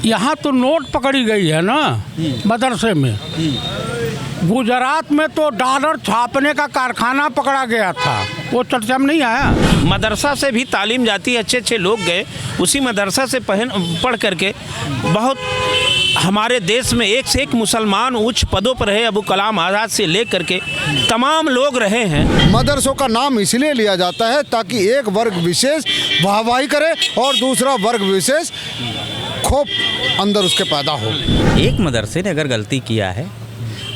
यहाँ तो नोट पकड़ी गई है ना मदरसे में। गुजरात में तो डॉलर छापने का कारखाना पकड़ा गया था, वो चर्चा में नहीं आया। मदरसा से भी तालीम जाती है, अच्छे अच्छे लोग गए उसी मदरसा से पढ़ करके बहुत हमारे देश में एक से एक मुसलमान उच्च पदों पर है। अबू कलाम आज़ाद से ले करके तमाम लोग रहे हैं। मदरसों का नाम इसलिए लिया जाता है ताकि एक वर्ग विशेष वाहवाही करे और दूसरा वर्ग विशेष खौफ अंदर उसके पैदा हो। एक मदरसे ने अगर गलती किया है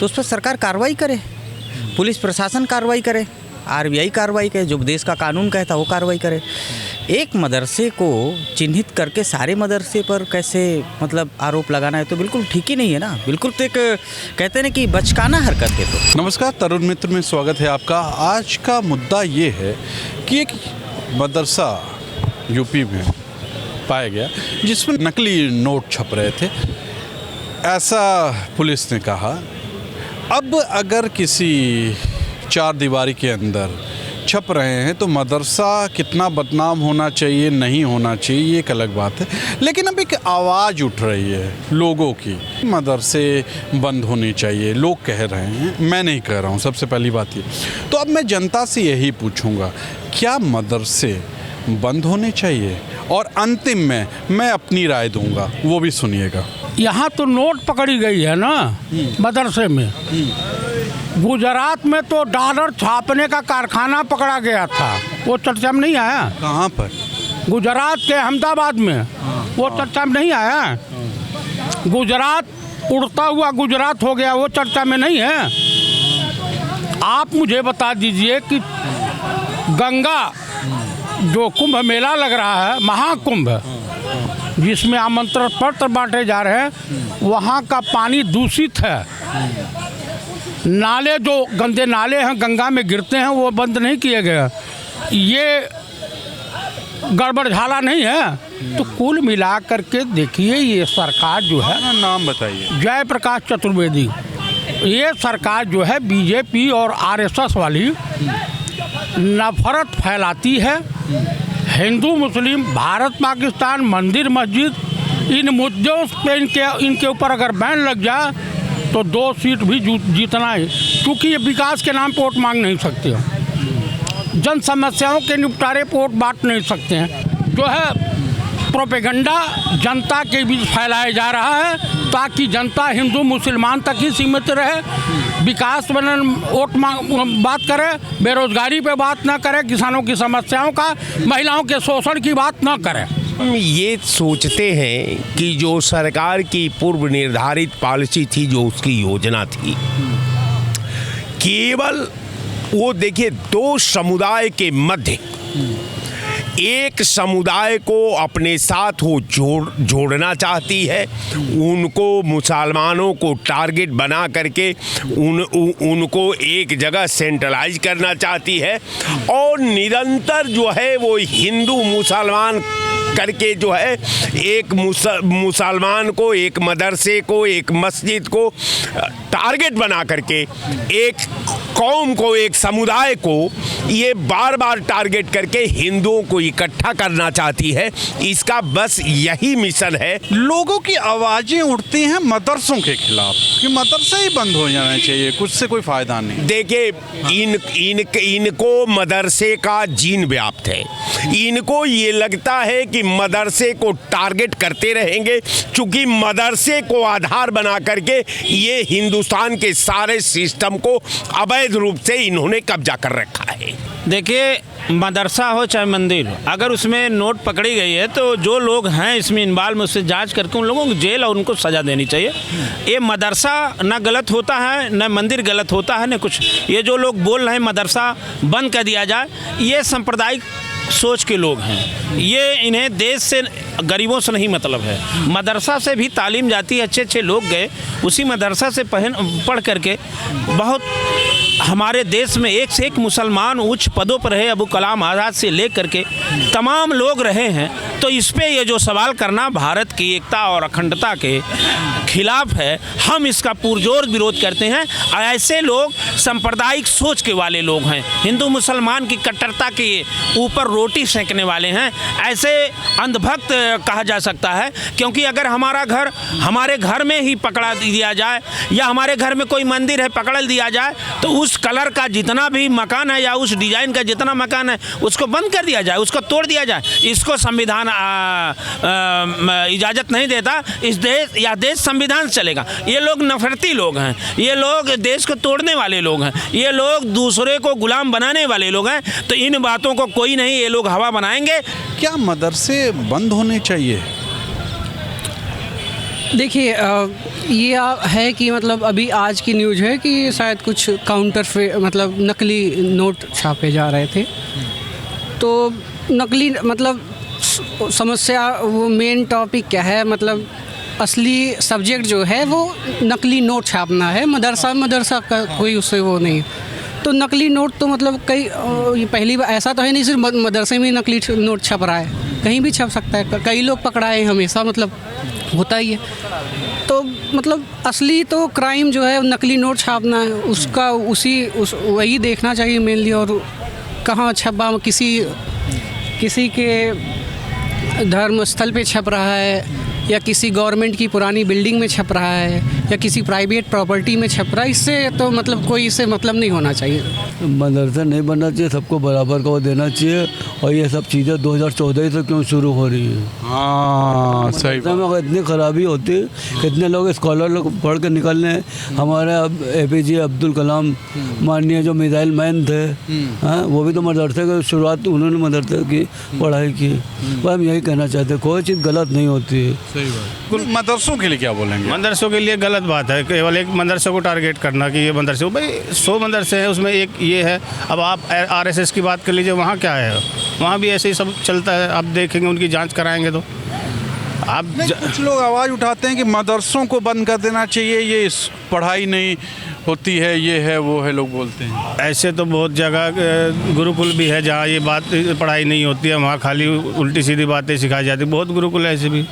तो उस पर सरकार कार्रवाई करे, पुलिस प्रशासन कार्रवाई करे, आरबीआई कार्रवाई करे, जो देश का कानून कहता है वो कार्रवाई करे। एक मदरसे को चिन्हित करके सारे मदरसे पर कैसे मतलब आरोप लगाना है तो बिल्कुल ठीक ही नहीं है ना। बिल्कुल तो एक कहते हैं ना कि बचकाना हरकत है। तो नमस्कार, तरुण मित्र में स्वागत है आपका। आज का मुद्दा ये है कि एक मदरसा यूपी में पाया गया जिसमें नकली नोट छप रहे थे, ऐसा पुलिस ने कहा। अब अगर किसी चार दीवारी के अंदर छप रहे हैं तो मदरसा कितना बदनाम होना चाहिए, नहीं होना चाहिए, ये एक अलग बात है। लेकिन अब एक आवाज़ उठ रही है लोगों की, मदरसे बंद होने चाहिए, लोग कह रहे हैं, मैं नहीं कह रहा हूँ। सबसे पहली बात ये, तो अब मैं जनता से यही पूछूंगा, क्या मदरसे बंद होने चाहिए? और अंतिम में मैं अपनी राय दूंगा, वो भी सुनिएगा। यहाँ तो नोट पकड़ी गई है ना मदरसे में। गुजरात में तो डॉलर छापने का कारखाना पकड़ा गया था, वो चर्चा में नहीं आया। कहाँ पर? गुजरात के अहमदाबाद में, वो चर्चा में नहीं आया। गुजरात उड़ता हुआ गुजरात हो गया, वो चर्चा में नहीं है। आप मुझे बता दीजिए कि गंगा जो कुंभ मेला लग रहा है, महाकुंभ, जिसमें आमंत्रण पत्र बांटे जा रहे हैं, वहाँ का पानी दूषित है। नाले जो गंदे नाले हैं गंगा में गिरते हैं वो बंद नहीं किए गए। ये गड़बड़ झाला नहीं है। तो कुल मिला करके देखिए, ये सरकार जो है, नाम बताइए। जयप्रकाश चतुर्वेदी, ये सरकार जो है बीजेपी और आरएसएस वाली नफरत फैलाती है। हिंदू मुस्लिम, भारत पाकिस्तान, मंदिर मस्जिद, इन मुद्दों पे इनके ऊपर अगर बैन लग जाए तो 2 सीट भी जीतना है, क्योंकि ये विकास के नाम पे वोट मांग नहीं सकते हैं, जन समस्याओं के निपटारे पे वोट बांट नहीं सकते हैं। जो है प्रोपेगेंडा जनता के बीच फैलाया जा रहा है ताकि जनता हिंदू मुसलमान तक ही सीमित रहे, विकास पर वोट बात करे, बेरोजगारी पे बात ना करे, किसानों की समस्याओं का, महिलाओं के शोषण की बात ना करे। हम ये सोचते हैं कि जो सरकार की पूर्व निर्धारित पॉलिसी थी, जो उसकी योजना थी, केवल वो देखिए 2 समुदाय के मध्य एक समुदाय को अपने साथ वो जोड़ना चाहती है, उनको मुसलमानों को टारगेट बना करके उनको एक जगह सेंट्रलाइज करना चाहती है और निरंतर जो है वो हिंदू मुसलमान करके जो है एक मुसलमान को, एक मदरसे को, एक मस्जिद को टारगेट बना करके एक कौम को, एक समुदाय को ये बार बार टारगेट करके हिंदुओं को इकट्ठा करना चाहती है। इसका बस यही मिशन है। लोगों की आवाजें उठती हैं मदरसों के खिलाफ कि मदरसा ही बंद हो जाना चाहिए, कुछ से कोई फायदा नहीं। देखिए, इनको मदरसे का जीन व्याप्त है। इनको ये लगता है कि मदरसे को टारगेट करते रहेंगे, क्योंकि मदरसे को आधार बना करके ये हिंदुस्तान के सारे सिस्टम को अवैध रूप से इन्होंने कब्जा कर रखा है। देखिए, मदरसा हो चाहे मंदिर हो, अगर उसमें नोट पकड़ी गई है तो जो लोग हैं इसमें इन्वॉल्व में उससे जांच करके उन लोगों को जेल और उनको सज़ा देनी चाहिए। ये मदरसा ना गलत होता है, ना मंदिर गलत होता है, ना कुछ। ये जो लोग बोल रहे हैं मदरसा बंद कर दिया जाए, ये सांप्रदायिक सोच के लोग हैं। ये इन्हें देश से, गरीबों से नहीं मतलब है। मदरसा से भी तालीम जाती है, अच्छे अच्छे लोग गए उसी मदरसा से पढ़ करके बहुत हमारे देश में एक से एक मुसलमान उच्च पदों पर है, अबू कलाम आज़ाद से लेकर के तमाम लोग रहे हैं। तो इस पे ये जो सवाल करना भारत की एकता और अखंडता के खिलाफ है, हम इसका पुरजोर विरोध करते हैं। ऐसे लोग सांप्रदायिक सोच के वाले लोग हैं, हिंदू मुसलमान की कट्टरता के ऊपर रोटी सेंकने वाले हैं, ऐसे अंधभक्त कहा जा सकता है। क्योंकि अगर हमारा घर हमारे घर में ही पकड़ा दिया जाए या हमारे घर में कोई मंदिर है पकड़ दिया जाए, तो उस कलर का जितना भी मकान है या उस डिज़ाइन का जितना मकान है उसको बंद कर दिया जाए, उसको तोड़ दिया जाए। इसको संविधान इजाज़त नहीं देता। इस देश या देश संविधान से चलेगा। ये लोग नफरती लोग हैं, ये लोग देश को तोड़ने वाले लोग हैं, ये लोग दूसरे को गुलाम बनाने वाले लोग हैं। तो इन बातों को कोई नहीं, ये लोग हवा बनाएंगे। क्या मदरसे बंद होने चाहिए? देखिए ये है कि मतलब अभी आज की न्यूज़ है कि शायद कुछ मतलब नकली नोट छापे जा रहे थे। तो नकली मतलब समस्या वो मेन टॉपिक क्या है, मतलब असली सब्जेक्ट जो है वो नकली नोट छापना है। मदरसा का कोई उससे वो नहीं। तो नकली नोट तो मतलब कई पहली बार ऐसा तो है नहीं सिर्फ मदरसे में नकली नोट छप रहा है, कहीं भी छप सकता है। कई लोग पकड़ाए हमेशा, मतलब होता ही है। तो मतलब असली तो क्राइम जो है नकली नोट छापना है, उसका वही देखना चाहिए मेनली। और कहाँ छपा, किसी के धर्म स्थल पे छप रहा है या किसी गवर्नमेंट की पुरानी बिल्डिंग में छप रहा है या किसी प्राइवेट प्रॉपर्टी में छप रहा है, इससे तो मतलब कोई इससे मतलब नहीं होना चाहिए। मदरसा नहीं बनना चाहिए, सबको बराबर का वो देना चाहिए। और ये सब चीज़ें 2014 से क्यों शुरू हो रही है? हाँ सही बात। में इतनी खराबी होती है, कितने लोग स्कॉलर लोग पढ़ के निकलने। हमारे APJ अब्दुल कलाम माननीय जो मिसाइल मैन थे, हाँ, वो भी तो मदरसे की शुरुआत उन्होंने मदरसे की पढ़ाई की। वो हम यही कहना चाहते हैं, कोई चीज़ गलत नहीं होती है। सही बात। मदरसों के लिए क्या बोलेंगे? मदरसों के लिए गलत बात है केवल एक मदरसे को टारगेट करना कि ये मदरसे, भाई 100 मदरसे हैं, उसमें एक ये है। अब आप RSS की बात कर लीजिए, वहाँ क्या है? वहाँ भी ऐसे ही सब चलता है। आप देखेंगे, उनकी जांच कराएंगे तो आप कुछ लोग आवाज़ उठाते हैं कि मदरसों को बंद कर देना चाहिए, ये पढ़ाई नहीं होती है, ये है वो है, लोग बोलते हैं। ऐसे तो बहुत जगह गुरुकुल भी है जहाँ ये बात पढ़ाई नहीं होती है, वहाँ खाली उल्टी सीधी बातें सिखाई जाती। बहुत गुरुकुल ऐसे भी,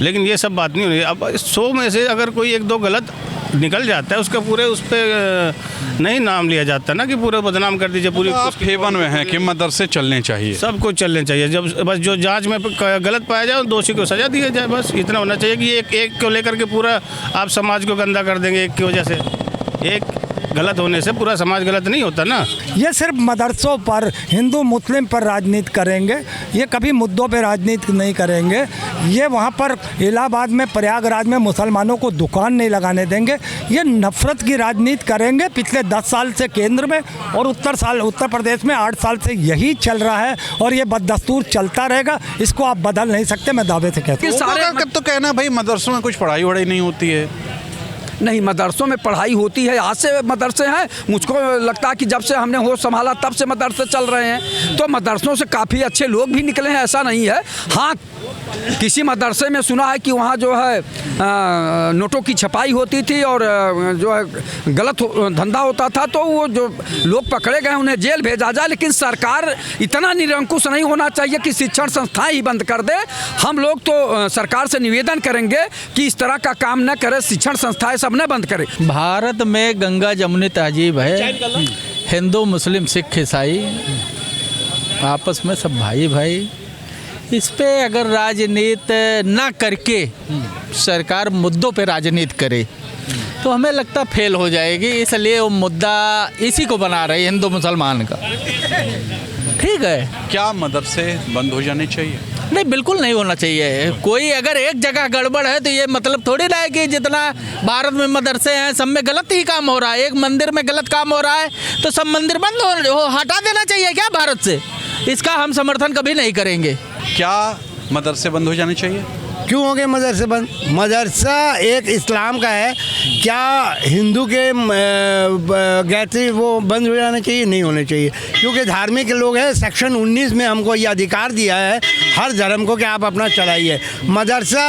लेकिन ये सब बात नहीं हो रही। अब 100 में से अगर कोई 1-2 गलत निकल जाता है, उसका पूरे उस पर नहीं नाम लिया जाता ना कि पूरे बदनाम कर दीजिए पूरी। आप फेवन में हैं कि मदरसे चलने चाहिए? सब कुछ चलने चाहिए। जब बस जो जांच में गलत पाया जाए दोषी को सजा दी जाए, बस इतना होना चाहिए कि एक को लेकर के पूरा आप समाज को गंदा कर देंगे। एक की वजह से, एक गलत होने से पूरा समाज गलत नहीं होता ना। ये सिर्फ मदरसों पर, हिंदू मुस्लिम पर राजनीति करेंगे, ये कभी मुद्दों पे राजनीति नहीं करेंगे। ये वहाँ पर इलाहाबाद में, प्रयागराज में मुसलमानों को दुकान नहीं लगाने देंगे। ये नफरत की राजनीति करेंगे। पिछले 10 साल से केंद्र में और उत्तर प्रदेश में 8 साल से यही चल रहा है और ये बददस्तूर चलता रहेगा। इसको आप बदल नहीं सकते, मैं दावे से कहता हूँ। सारे तो कहना भाई मदरसों में कुछ पढ़ाई वढ़ाई नहीं होती है। नहीं, मदरसों में पढ़ाई होती है। आज से मदरसे हैं, मुझको लगता है कि जब से हमने होश संभाला तब से मदरसे चल रहे हैं। तो मदरसों से काफ़ी अच्छे लोग भी निकले हैं, ऐसा नहीं है। हाँ, किसी मदरसे में सुना है कि वहाँ जो है नोटों की छपाई होती थी और जो है गलत धंधा होता था, तो वो जो लोग पकड़े गए उन्हें जेल भेजा जाए। लेकिन सरकार इतना निरंकुश नहीं होना चाहिए कि शिक्षण संस्थाएं ही बंद कर दे। हम लोग तो सरकार से निवेदन करेंगे कि इस तरह का काम न करे, शिक्षण संस्थाएं सब न बंद करे। भारत में गंगा जमुनी तहजीब है, हिंदू मुस्लिम सिख ईसाई आपस में सब भाई भाई। इस पे अगर राजनीति ना करके सरकार मुद्दों पे राजनीति करे तो हमें लगता फेल हो जाएगी। इसलिए वो मुद्दा इसी को बना रही है, हिंदू मुसलमान का। ठीक है, क्या मदरसे बंद हो जाने चाहिए? नहीं, बिल्कुल नहीं होना चाहिए। कोई अगर एक जगह गड़बड़ है तो ये मतलब थोड़ी ना है कि जितना भारत में मदरसे हैं सब में गलत ही काम हो रहा है। एक मंदिर में गलत काम हो रहा है तो सब मंदिर बंद हो हटा देना चाहिए क्या भारत से? इसका हम समर्थन कभी नहीं करेंगे। क्या मदरसे बंद हो जाने चाहिए? क्यों हो गए मदरसे बंद? मदरसा एक इस्लाम का है, क्या हिंदू के गायत्री वो बंद हो जाना चाहिए? नहीं होने चाहिए, क्योंकि धार्मिक लोग हैं। सेक्शन 19 में हमको ये अधिकार दिया है हर धर्म को कि आप अपना चलाइए। मदरसा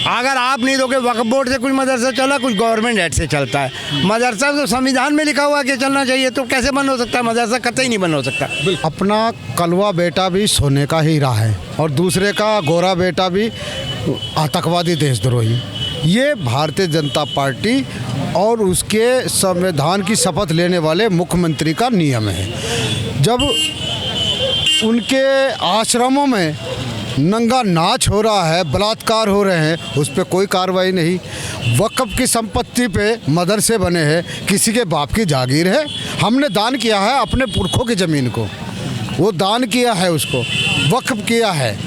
अगर आप नहीं दोगे, वक्फ बोर्ड से कुछ मदरसा चला, कुछ गवर्नमेंट हेड से चलता है। मदरसा तो संविधान में लिखा हुआ है कि चलना चाहिए, तो कैसे बंद हो सकता है? मदरसा कतई नहीं बंद हो सकता। अपना कलवा बेटा भी सोने का हीरा है और दूसरे का गोरा बेटा भी आतंकवादी देशद्रोही। ये भारतीय जनता पार्टी और उसके संविधान की शपथ लेने वाले मुख्यमंत्री का नियम है। जब उनके आश्रमों में नंगा नाच हो रहा है, बलात्कार हो रहे हैं, उस पर कोई कार्रवाई नहीं। वक्फ की संपत्ति पे मदरसे बने हैं, किसी के बाप की जागीर है। हमने दान किया है अपने पुरखों की ज़मीन को, वो दान किया है, उसको वक्फ किया है,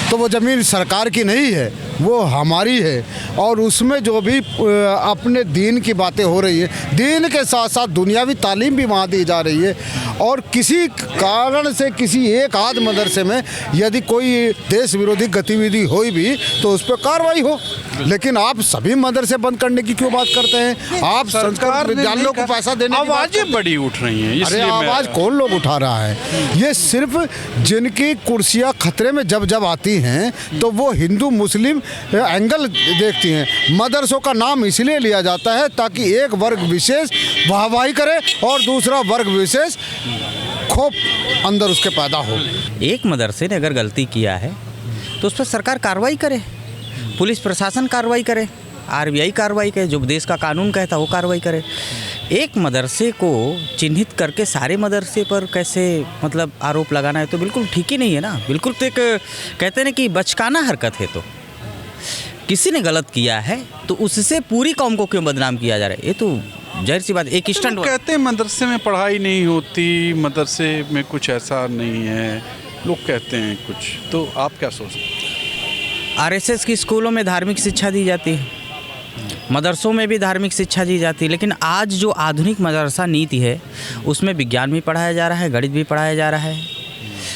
तो वो ज़मीन सरकार की नहीं है, वो हमारी है। और उसमें जो भी अपने दीन की बातें हो रही है, दीन के साथ साथ दुनियावी तालीम भी वहाँ दी जा रही है। और किसी कारण से किसी एक आध मदरसे में यदि कोई देश विरोधी गतिविधि हुई भी तो उस पर कार्रवाई हो, लेकिन आप सभी मदरसे बंद करने की क्यों बात करते हैं? आप संस्कार विद्यालयों को पैसा देने की आवाजें बड़ी उठ रही हैं। अरे आवाज़ कौन लोग उठा रहा है? ये सिर्फ जिनकी कुर्सियाँ खतरे में जब जब आती हैं तो वो हिंदू मुस्लिम एंगल देखती हैं। मदरसों का नाम इसलिए लिया जाता है ताकि एक वर्ग विशेष वाहवाही करे और दूसरा वर्ग विशेष खौफ अंदर उसके पैदा हो। एक मदरसे ने अगर गलती किया है तो उस पर सरकार कार्रवाई करे, पुलिस प्रशासन कार्रवाई करे, आरबीआई कार्रवाई करे, जो देश का कानून कहता है वो कार्रवाई करे। एक मदरसे को चिन्हित करके सारे मदरसे पर कैसे मतलब आरोप लगाना है तो बिल्कुल ठीक ही नहीं है ना। बिल्कुल तो एक कहते हैं ना कि बचकाना हरकत है। तो किसी ने गलत किया है तो उससे पूरी कौम को क्यों बदनाम किया जा रहा है? ये तो जाहिर सी बात। एक स्टंट कहते हैं मदरसे में पढ़ाई नहीं होती, मदरसे में कुछ ऐसा नहीं है, लोग कहते हैं कुछ, तो आप क्या सोचते हैं? आरएसएस की स्कूलों में धार्मिक शिक्षा दी जाती है, मदरसों में भी धार्मिक शिक्षा दी जाती है, लेकिन आज जो आधुनिक मदरसा नीति है उसमें विज्ञान भी पढ़ाया जा रहा है, गणित भी पढ़ाया जा रहा है,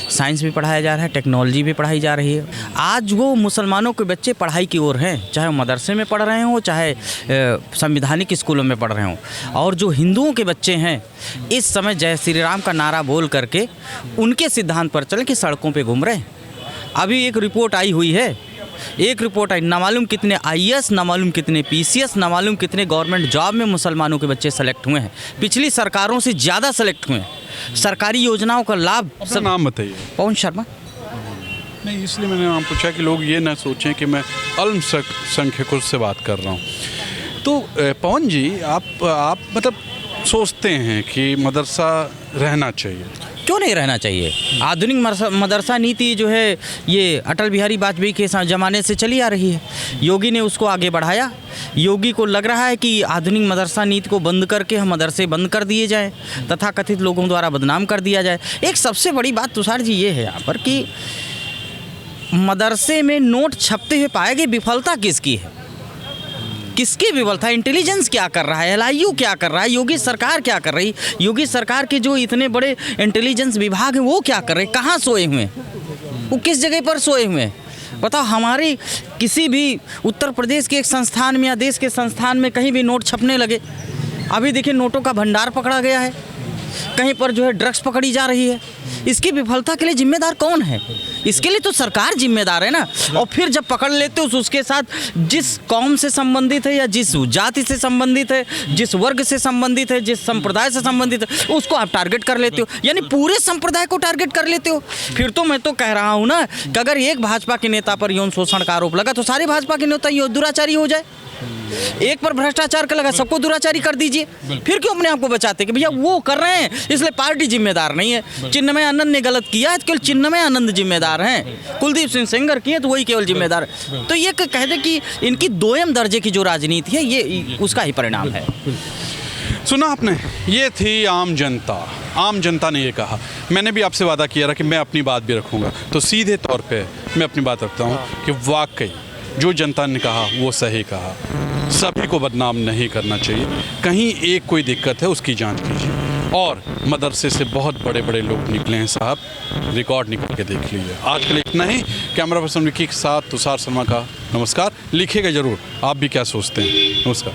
साइंस भी पढ़ाया जा रहा है, टेक्नोलॉजी भी पढ़ाई जा रही है। आज वो मुसलमानों के बच्चे पढ़ाई की ओर हैं, चाहे वो मदरसे में पढ़ रहे हों, चाहे संविधानिक स्कूलों में पढ़ रहे हों। और जो हिंदुओं के बच्चे हैं इस समय जय श्री राम का नारा बोल करके उनके सिद्धांत पर चलें कि सड़कों पे घूम रहे हैं। अभी एक रिपोर्ट आई हुई है, ना मालूम कितने आईएएस, ना मालूम कितने पीसीएस, ना मालूम कितने गवर्नमेंट जॉब में मुसलमानों के बच्चे सेलेक्ट हुए हैं। पिछली सरकारों से ज़्यादा सेलेक्ट हुए हैं। सरकारी योजनाओं का लाभ। अपना नाम बताइए। पवन शर्मा। नहीं, इसलिए मैंने नाम पूछा कि लोग ये ना सोचें कि मैं अल्पसंख्यकों से बात कर रहा हूँ। तो पवन जी, आप मतलब सोचते हैं कि मदरसा रहना चाहिए? क्यों नहीं रहना चाहिए? आधुनिक मदरसा नीति जो है ये अटल बिहारी वाजपेयी के ज़माने से चली आ रही है। योगी ने उसको आगे बढ़ाया। योगी को लग रहा है कि आधुनिक मदरसा नीति को बंद करके हम मदरसे बंद कर दिए जाएं, तथा कथित लोगों द्वारा बदनाम कर दिया जाए। एक सबसे बड़ी बात तुषार जी ये है यहाँ पर कि मदरसे में नोट छपते हुए पाए गए, विफलता किसकी है? किसकी विफलता? इंटेलिजेंस क्या कर रहा है? एलआईयू क्या कर रहा है? योगी सरकार क्या कर रही? योगी सरकार के जो इतने बड़े इंटेलिजेंस विभाग हैं वो क्या कर रहे? कहाँ सोए हुए हैं? वो किस जगह पर सोए हुए हैं? बताओ। हमारी किसी भी उत्तर प्रदेश के एक संस्थान में या देश के संस्थान में कहीं भी नोट छपने लगे, अभी देखिए नोटों का भंडार पकड़ा गया है, कहीं पर जो है ड्रग्स पकड़ी जा रही है। इसकी विफलता के लिए जिम्मेदार कौन है? इसके लिए तो सरकार जिम्मेदार है ना। और फिर जब पकड़ लेते हो उसके साथ जिस कौम से संबंधित है या जिस जाति से संबंधित है, जिस वर्ग से संबंधित है, जिस संप्रदाय से संबंधित है, उसको आप टारगेट कर लेते हो, यानी पूरे संप्रदाय को टारगेट कर लेते हो। फिर तो मैं तो कह रहा हूँ ना कि अगर एक भाजपा के नेता पर यौन शोषण का आरोप लगा तो सारे भाजपा के नेता दुराचारी हो जाए। एक पर भ्रष्टाचार का लगा, सबको दुराचारी कर दीजिए। फिर क्यों अपने आप को बचाते कि भैया वो कर रहे हैं इसलिए पार्टी जिम्मेदार नहीं है? चिन्मय आनंद ने गलत किया है तो केवल चिन्मय आनंद जिम्मेदार हैं, कुलदीप सिंह सेंगर किए तो वही केवल जिम्मेदार है। तो ये कह दे कि इनकी दोयम दर्जे की जो राजनीति है ये उसका ही परिणाम है। सुना आपने, ये थी आम जनता। आम जनता ने ये कहा। मैंने भी आपसे वादा किया था कि मैं अपनी बात भी रखूँगा, तो सीधे तौर पर मैं अपनी बात रखता हूँ कि वाकई जो जनता ने कहा वो सही कहा। सभी को बदनाम नहीं करना चाहिए, कहीं एक कोई दिक्कत है उसकी जांच कीजिए। और मदरसे से बहुत बड़े बड़े लोग निकले हैं साहब, रिकॉर्ड निकल के देख लीजिए। आज के लिए इतना ही। कैमरा पर्सन विकी के साथ तुषार शर्मा का नमस्कार। लिखिएगा ज़रूर आप भी क्या सोचते हैं। नमस्कार।